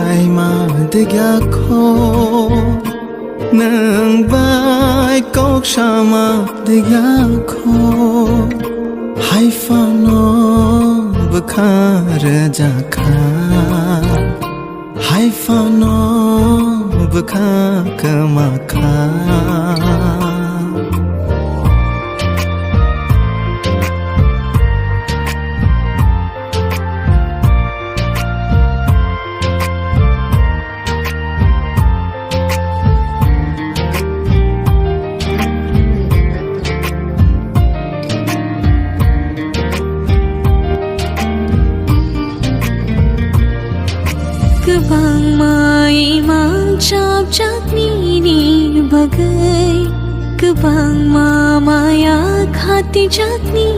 glai ma de gya kho nang bai kok shama de gya kho hai fa no bukhar ja kha hai fa no bukha kama kha Kebang mai mang chap chak ni bagai Kebang mama ya khati chak ni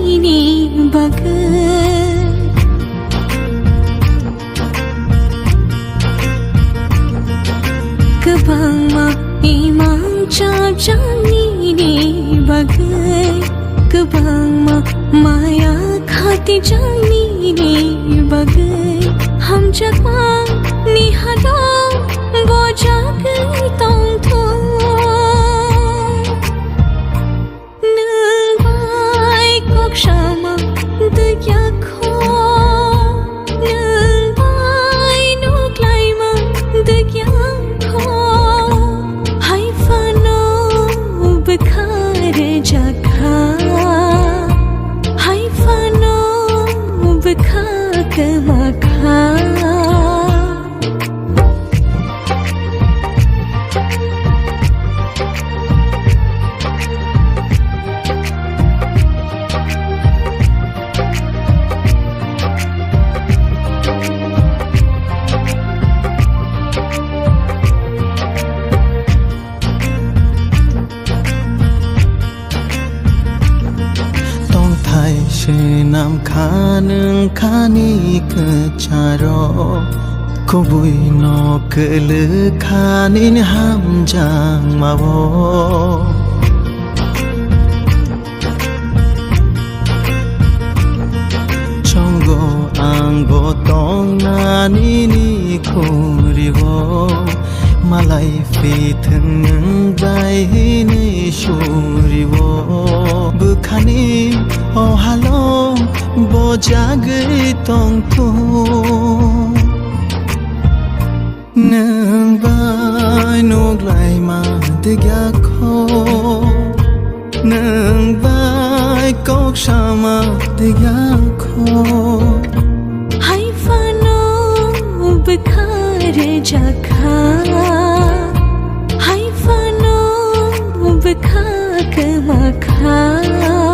bagai Kebang mai mang chap chak ni bagai Kebang mama ya khati chak ni bagai हम जगह निहला बोझा गई तों थो नंगाई कोक शामा दया खो नंगाई नुक्लाई मा दया खो हाय फनो बखार जखा हाय फनो बखा कमा खा nam khanung khani kacharo kobui no kele khanin ham jang mawo chongo angbo tong nani ni khuriwo malai fi thung dai ni shuriwo bukhani o halo boja gei tong thu nang bai nok lai ma de gya kho nang bai kok shama de gya kho hai fa no bukhar jakha hai fa no bukha kama kha